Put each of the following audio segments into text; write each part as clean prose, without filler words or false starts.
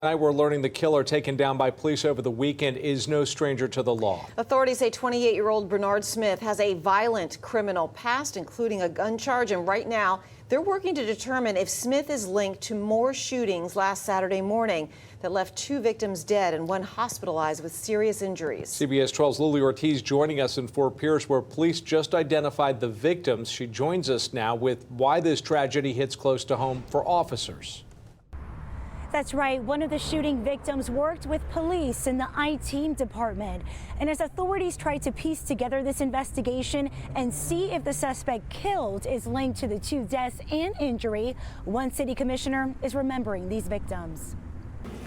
Tonight we're learning the killer taken down by police over the weekend is no stranger to the law. Authorities say 28-year-old Bernard Smith has a violent criminal past, including a gun charge, and right now they're working to determine if Smith is linked to more shootings last Saturday morning that left 2 victims dead and 1 hospitalized with serious injuries. CBS 12's Lily Ortiz joining us in Fort Pierce, where police just identified the victims. She joins us now with why this tragedy hits close to home for officers. That's right. One of the shooting victims worked with police in the IT department. And as authorities try to piece together this investigation and see if the suspect killed is linked to the 2 deaths and injury, one city commissioner is remembering these victims.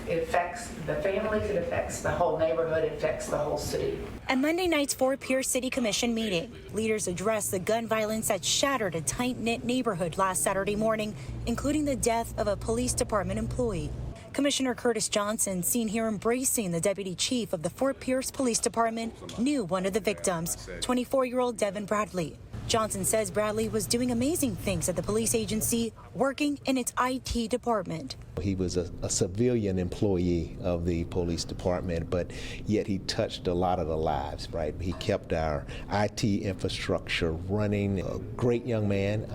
It affects the families, it affects the whole neighborhood, it affects the whole city. At Monday night's Fort Pierce City Commission meeting, leaders addressed the gun violence that shattered a tight-knit neighborhood last Saturday morning, including the death of a police department employee. Commissioner Curtis Johnson, seen here embracing the deputy chief of the Fort Pierce Police Department, knew one of the victims, 24-year-old Devin Bradley. Johnson says Bradley was doing amazing things at the police agency, working in its IT department. He was a civilian employee of the police department, but yet he touched a lot of the lives, right? He kept our IT infrastructure running. A great young man,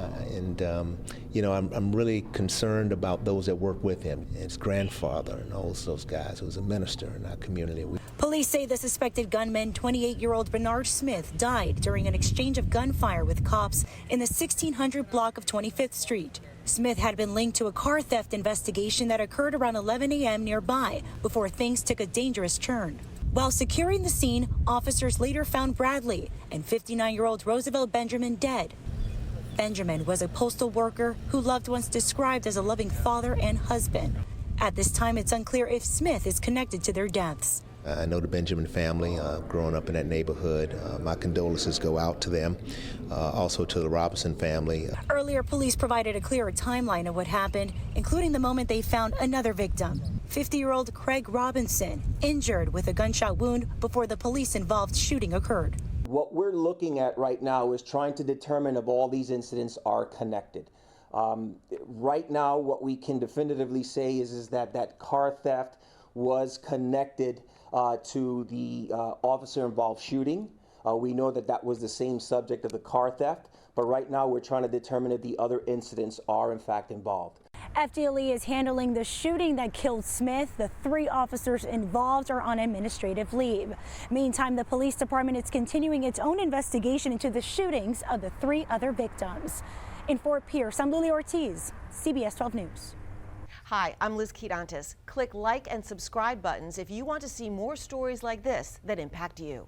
you know, I'm really concerned about those that work with him. His grandfather and all those guys, who was a minister in our community. Police say the suspected gunman, 28-year-old Bernard Smith, died during an exchange of gunfire with cops in the 1600 block of 25th Street. Smith had been linked to a car theft investigation that occurred around 11 a.m. nearby before things took a dangerous turn. While securing the scene, officers later found Bradley and 59-year-old Roosevelt Benjamin dead. Benjamin was a postal worker who loved ones described as a loving father and husband. At this time, it's unclear if Smith is connected to their deaths. I know the Benjamin family, growing up in that neighborhood. My condolences go out to them, also to the Robinson family. Earlier, police provided a clearer timeline of what happened, including the moment they found another victim, 50-year-old Craig Robinson, injured with a gunshot wound before the police-involved shooting occurred. What we're looking at right now is trying to determine if all these incidents are connected. Right now, what we can definitively say is that that car theft was connected to the officer-involved shooting. We know that that was the same subject of the car theft, but right now we're trying to determine if the other incidents are in fact involved. FDLE is handling the shooting that killed Smith. The 3 officers involved are on administrative leave. Meantime, the police department is continuing its own investigation into the shootings of the 3 other victims. In Fort Pierce, I'm Lily Ortiz, CBS 12 News. Hi, I'm Liz Quirantes. Click like and subscribe buttons if you want to see more stories like this that impact you.